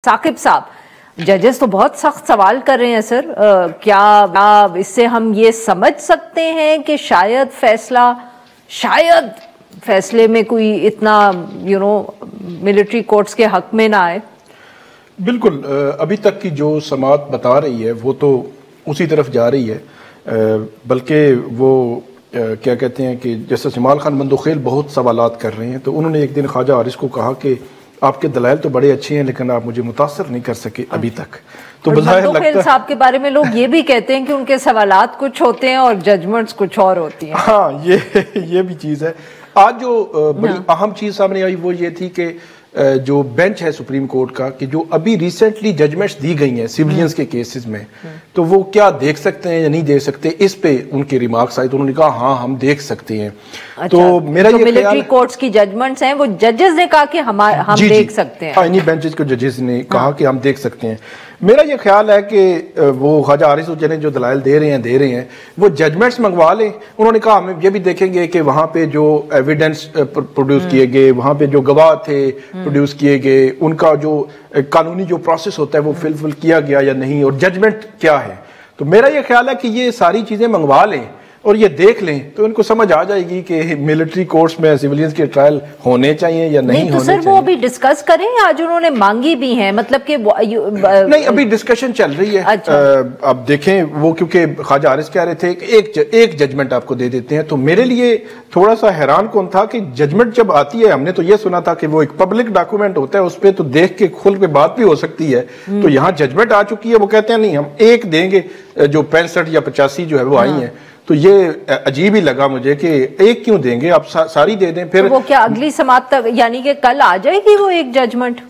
साकिब साहब, जजेस तो बहुत सख्त सवाल कर रहे हैं सर। क्या इससे हम ये समझ सकते हैं कि शायद फैसले में कोई इतना मिलिट्री कोर्ट्स के हक में ना आए? बिल्कुल, अभी तक की जो समात बता रही है वो तो उसी तरफ जा रही है, बल्कि वो क्या कहते हैं कि जैसे जमाल खान बंदूखेल बहुत सवालात कर रहे हैं, तो उन्होंने एक दिन ख्वाजा हारिस को कहा कि आपके दलाइल तो बड़े अच्छे हैं लेकिन आप मुझे मुतासर नहीं कर सके अभी तक। तो बंदूखेल साहब के बारे में लोग ये भी कहते हैं कि उनके सवालात कुछ होते हैं और जजमेंट्स कुछ और होती हैं। हाँ, ये भी चीज़ है। आज जो बड़ी अहम चीज़ सामने आई वो ये थी कि जो बेंच है सुप्रीम कोर्ट का, कि जो अभी रिसेंटली जजमेंट्स दी गई हैं सिविलियंस के केसेस में, तो वो क्या देख सकते हैं या नहीं देख सकते, इस पे उनके रिमार्क्स आए तो उन्होंने कहा हाँ हम देख सकते हैं। अच्छा, तो मेरा ये मिलिट्री कोर्ट्स की जजमेंट्स हैं वो जजेस ने कहा कि हम देख सकते हैं। हाँ, इन्हीं बेंचेस को जजेस ने कहा कि हम देख सकते हैं। मेरा ये ख्याल है कि वो ख्वाजा हारिस ने जो दलाइल दे रहे हैं वो जजमेंट्स मंगवा लें। उन्होंने कहा हम ये भी देखेंगे कि वहाँ पे जो एविडेंस प्रोड्यूस किए गए, वहाँ पे जो गवाह थे प्रोड्यूस किए गए, उनका जो कानूनी जो प्रोसेस होता है वो फिलफिल किया गया या नहीं, और जजमेंट क्या है। तो मेरा ये ख्याल है कि ये सारी चीज़ें मंगवा लें और ये देख लें तो इनको समझ आ जाएगी कि मिलिट्री कोर्ट्स में सिविलियंस के ट्रायल होने चाहिए या नहीं होने चाहिए। सर वो अभी डिस्कस करें, आज उन्होंने मांगी भी है, मतलब कि नहीं, अभी डिस्कशन चल रही है। अच्छा। अब देखें वो, क्योंकि ख्वाजा हारिस कह रहे थे कि एक जजमेंट आपको दे देते हैं, तो मेरे लिए थोड़ा सा हैरान कौन था कि जजमेंट जब आती है, हमने तो ये सुना था कि वो एक पब्लिक डॉक्यूमेंट होता है, उस पर तो देख के खुल के बात भी हो सकती है। तो यहाँ जजमेंट आ चुकी है, वो कहते हैं नहीं हम एक देंगे, जो 65 या 85 जो है वो आई है। तो ये अजीब ही लगा मुझे कि एक क्यों देंगे, आप सारी दे दें। फिर वो क्या अगली समात तक, यानी कि कल आ जाएगी वो एक जजमेंट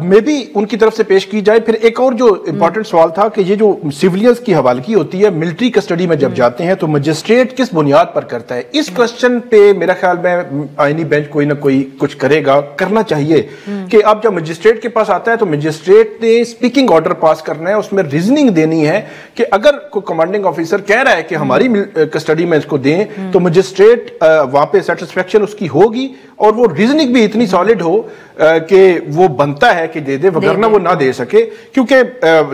मे बी उनकी तरफ से पेश की जाए। फिर एक और जो इंपॉर्टेंट सवाल था कि ये जो सिविलियंस की हवालगी होती है मिलिट्री कस्टडी में जब जाते हैं तो मजिस्ट्रेट किस बुनियाद पर करता है, इस क्वेश्चन पे मेरा ख्याल में आईनी बेंच कोई ना कोई कुछ करेगा, करना चाहिए। कि अब जब मजिस्ट्रेट के पास आता है तो मजिस्ट्रेट ने स्पीकिंग ऑर्डर पास करना है, उसमें रीजनिंग देनी है कि अगर कोई कमांडिंग ऑफिसर कह रहा है कि हमारी कस्टडी में इसको दें, तो मजिस्ट्रेट वहां पे सेटिस्फेक्शन उसकी होगी और वो रीजनिंग भी इतनी सॉलिड हो कि वो बनता है कि दे दे, वगरना वो ना दे सके। क्योंकि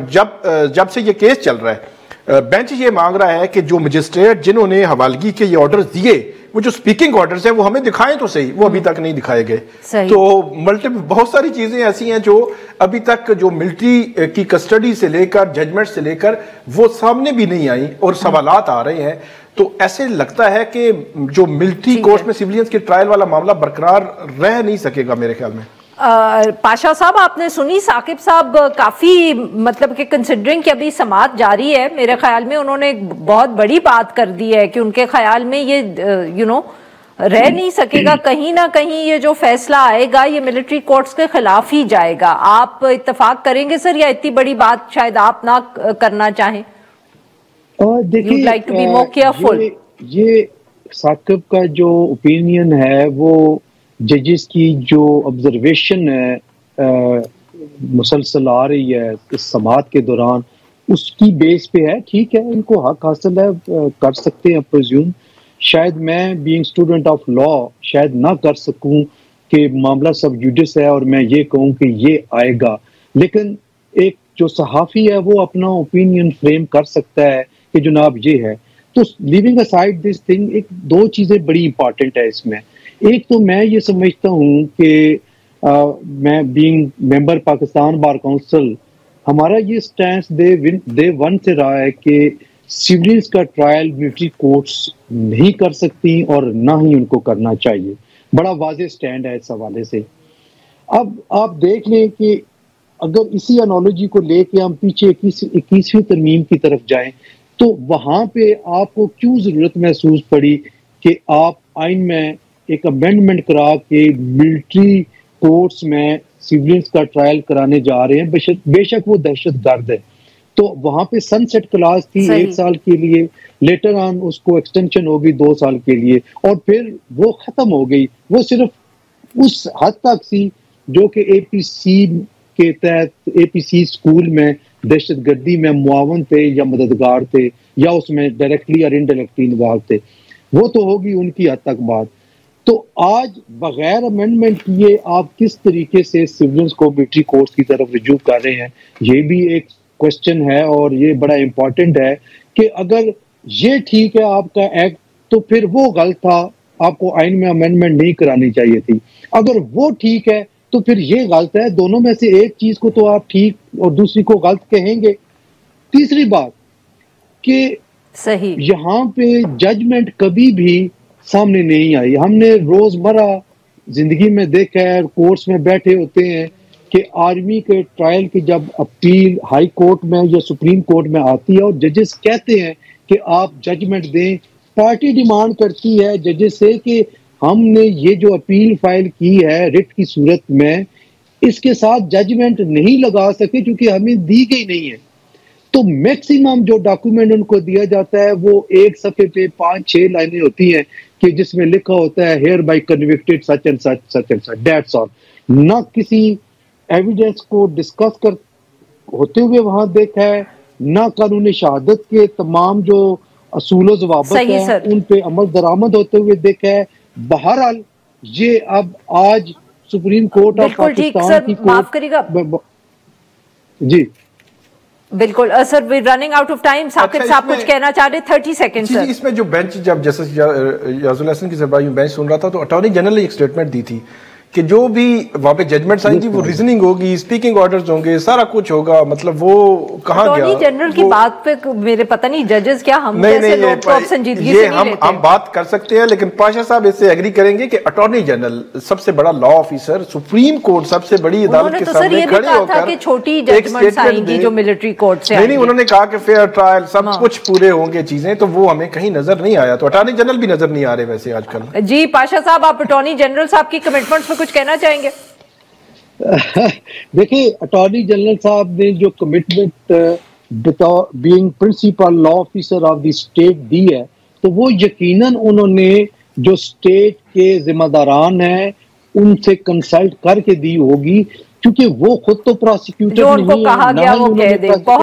जब से ये केस चल रहा है, बेंच ये मांग रहा है कि जो मजिस्ट्रेट जिन्होंने हवालगी के ये ऑर्डर्स दिए, वो जो स्पीकिंग ऑर्डर्स हैं वो हमें दिखाएं तो सही, वो अभी तक नहीं दिखाए गए। तो बहुत सारी चीजें ऐसी हैं जो अभी तक जो मिलिट्री की कस्टडी से लेकर जजमेंट से लेकर वो सामने भी नहीं आई और सवालात आ रहे हैं। तो ऐसे लगता है कि जो मिलिट्री कोर्ट में सिविलियंस के ट्रायल वाला मामला बरकरार रह नहीं सकेगा मेरे ख्याल में। पाशा साहब, आपने सुनी साकिब साहब काफी, मतलब कि कंसिडरिंग कि अभी समात जारी है, मेरे ख्याल में उन्होंने एक बहुत बड़ी बात कर दी है कि उनके ख्याल में ये रह नहीं सकेगा, कहीं ना कहीं ये जो फैसला आएगा ये मिलिट्री कोर्ट्स के खिलाफ ही जाएगा। आप इत्तेफाक करेंगे सर, या इतनी बड़ी बात शायद आप ना करना चाहें? देखिए, like to be more careful. ये साकिब का जो ओपिनियन है वो जजेस की जो ऑब्जर्वेशन है मुसलसल आ रही है इस समात के दौरान, उसकी बेस पे है। ठीक है, इनको हक हासिल है, कर सकते हैं प्रिज्यूम। शायद मैं बीइंग स्टूडेंट ऑफ लॉ शायद ना कर सकूं कि मामला सब जुडिस है और मैं ये कहूं कि ये आएगा, लेकिन एक जो सहाफ़ी है वो अपना ओपिनियन फ्रेम कर सकता है कि जनाब ये है। तो लिविंग असाइड दिस थिंग, एक दो चीज़ें बड़ी इंपॉर्टेंट है इसमें। एक तो मैं ये समझता हूँ कि मैं being member Pakistan bar council, हमारा ये स्टैंस डे वन से रहा है कि सिविलियंस का ट्रायल मिलिट्री कोर्ट्स नहीं कर सकती और ना ही उनको करना चाहिए। बड़ा वाज़ेह स्टैंड है इस हवाले से। अब आप देख लें कि अगर इसी एनोलॉजी को लेके हम पीछे 21वीं तरमीम की तरफ जाएं तो वहां पे आपको क्यों जरूरत महसूस पड़ी कि आप आइन में एक अमेंडमेंट करा के मिलिट्री कोर्ट्स में सिविलियंस का ट्रायल कराने जा रहे हैं। बेशक वो दहशतगर्द है, तो वहां पे सनसेट क्लास थी 1 साल के लिए, लेटर ऑन उसको एक्सटेंशन हो गई 2 साल के लिए और फिर वो खत्म हो गई। वो सिर्फ उस हद तक थी जो कि एपीसी के तहत, एपीसी स्कूल में दहशतगर्दी में मुआवन थे या मददगार थे या उसमें डायरेक्टली और इनडायरेक्टली इन्वॉल्व थे, वो तो होगी उनकी हद तक बात। तो आज बगैर अमेंडमेंट किए आप किस तरीके से सिविलियंस को मिलिट्री कोर्ट्स की तरफ रिज्यू कर रहे हैं, ये भी एक क्वेश्चन है और ये बड़ा इंपॉर्टेंट है कि अगर ये ठीक है आपका एक्ट तो फिर वो गलत था, आपको आइन में अमेंडमेंट नहीं करानी चाहिए थी। अगर वो ठीक है तो फिर ये गलत है। दोनों में से एक चीज को तो आप ठीक और दूसरी को गलत कहेंगे। तीसरी बात कि सही, यहाँ पे जजमेंट कभी भी सामने नहीं आई। हमने रोजमर्रा जिंदगी में देखा है, कोर्ट्स में बैठे होते हैं कि आर्मी के ट्रायल की जब अपील हाई कोर्ट में या सुप्रीम कोर्ट में आती है और जजेस कहते हैं कि आप जजमेंट दें, पार्टी डिमांड करती है जजेस से कि हमने ये जो अपील फाइल की है रिट की सूरत में, इसके साथ जजमेंट नहीं लगा सके क्योंकि हमें दी गई नहीं है। तो मैक्सिमम जो डॉक्यूमेंट उनको दिया जाता है वो एक सफे पे 5-6 लाइनें होती हैं कि जिसमें लिखा होता है hereby convicted such and such such and such, that's all. ना किसी एविडेंस को डिस्कस कर होते हुए वहां देखा है, ना कानूनी शहादत के तमाम जो असूल ज़वाबित हैं उन पे अमल दरामद होते हुए देखा है। बहरहाल ये अब आज सुप्रीम कोर्ट ऑफ पाकिस्तान की माफ करिएगा जी बिल्कुल sir, we running out of time. Saqib साहब कुछ कहना चाह रहे, 30 सेकंड सर। इसमें जो बेंच, जब जस्टिस याजुल हसन की सरबराही में बेंच सुन रहा था तो अटॉर्नी जनरल ने एक स्टेटमेंट दी थी कि जो भी वहां पे जजमेंट्स आएंगी वो रीजनिंग होगी, स्पीकिंग ऑर्डर्स होंगे, सारा कुछ होगा। मतलब वो कहाँ गया अटॉर्नी जनरल की बात पे मेरे पता नहीं जजेस क्या हम जैसे लोग तो अब संजीदगी से नहीं लेते। हम बात कर सकते हैं लेकिन पाशा साहब इससे एग्री करेंगे कि अटॉर्नी जनरल सबसे बड़ा लॉ ऑफिसर, सुप्रीम कोर्ट सबसे बड़ी अदालत के सामने खड़े होकर छोटी जजमेंट्स आएंगी जो मिलिट्री कोर्ट से। नहीं, उन्होंने कहा कि फेयर ट्रायल सब कुछ पूरे होंगे चीजें, तो वो हमें कहीं नजर नहीं आया। तो अटॉर्नी जनरल भी नजर नहीं आ रहे वैसे आजकल। जी पाशा साहब, आप अटॉर्नी जनरल साहब की कमिटमेंट्स पे कुछ कहना चाहेंगे? देखिए, अटॉर्नी जनरल साहब ने जो commitment being principal law officer of the state दी है, तो वो यकीनन उन्होंने जो स्टेट के जिम्मेदारान हैं उनसे कंसल्ट करके दी होगी, क्योंकि वो खुद तो प्रोसिक्यूटर नहीं है, जो उनको कहा गया वो कह दे।